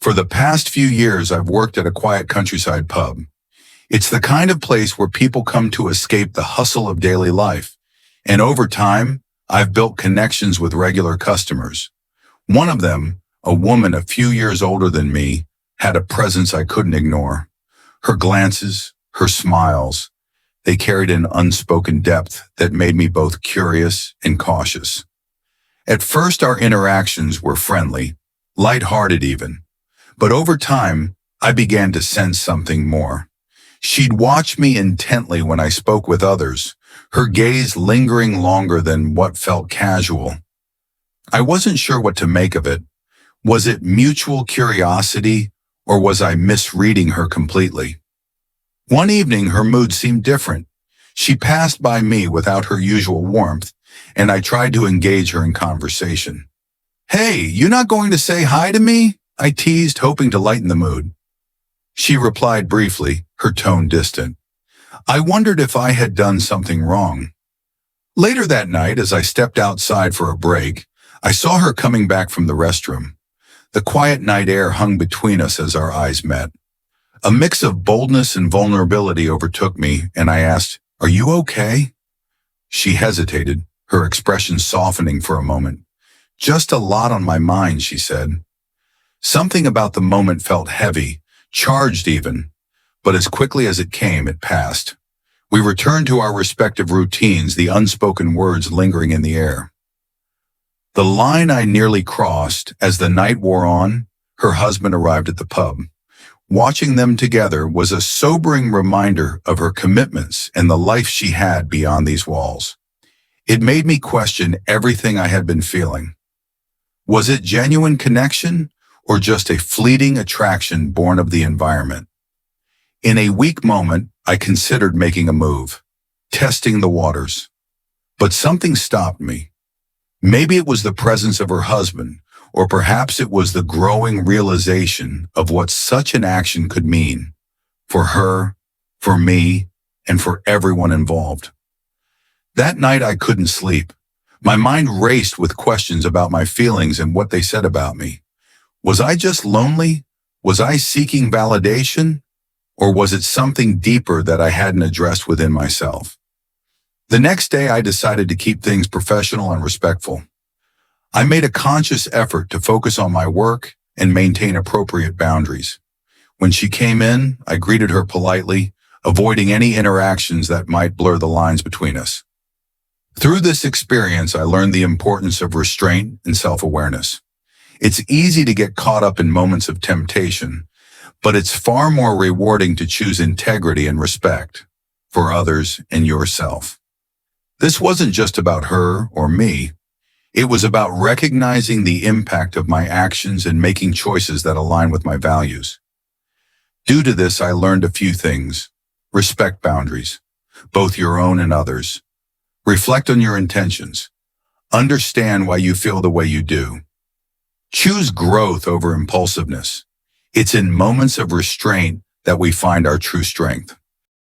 For the past few years, I've worked at a quiet countryside pub. It's the kind of place where people come to escape the hustle of daily life. And over time, I've built connections with regular customers. One of them, a woman a few years older than me, had a presence I couldn't ignore. Her glances, her smiles, they carried an unspoken depth that made me both curious and cautious. At first, our interactions were friendly, lighthearted even. But over time, I began to sense something more. She'd watch me intently when I spoke with others, her gaze lingering longer than what felt casual. I wasn't sure what to make of it. Was it mutual curiosity, or was I misreading her completely? One evening, her mood seemed different. She passed by me without her usual warmth, and I tried to engage her in conversation. "Hey, you not going to say hi to me?" I teased, hoping to lighten the mood. She replied briefly, her tone distant. I wondered if I had done something wrong. Later that night, as I stepped outside for a break, I saw her coming back from the restroom. The quiet night air hung between us as our eyes met. A mix of boldness and vulnerability overtook me, and I asked, "Are you okay?" She hesitated, her expression softening for a moment. "Just a lot on my mind," she said. Something about the moment felt heavy, charged even, but as quickly as it came, it passed. We returned to our respective routines, the unspoken words lingering in the air. The line I nearly crossed as the night wore on, her husband arrived at the pub. Watching them together was a sobering reminder of her commitments and the life she had beyond these walls. It made me question everything I had been feeling. Was it genuine connection, or just a fleeting attraction born of the environment? In a weak moment, I considered making a move, testing the waters. But something stopped me. Maybe it was the presence of her husband, or perhaps it was the growing realization of what such an action could mean for her, for me, and for everyone involved. That night I couldn't sleep. My mind raced with questions about my feelings and what they said about me. Was I just lonely? Was I seeking validation? Or was it something deeper that I hadn't addressed within myself? The next day, I decided to keep things professional and respectful. I made a conscious effort to focus on my work and maintain appropriate boundaries. When she came in, I greeted her politely, avoiding any interactions that might blur the lines between us. Through this experience, I learned the importance of restraint and self-awareness. It's easy to get caught up in moments of temptation, but it's far more rewarding to choose integrity and respect for others and yourself. This wasn't just about her or me. It was about recognizing the impact of my actions and making choices that align with my values. Due to this, I learned a few things. Respect boundaries, both your own and others. Reflect on your intentions. Understand why you feel the way you do. Choose growth over impulsiveness. It's in moments of restraint that we find our true strength.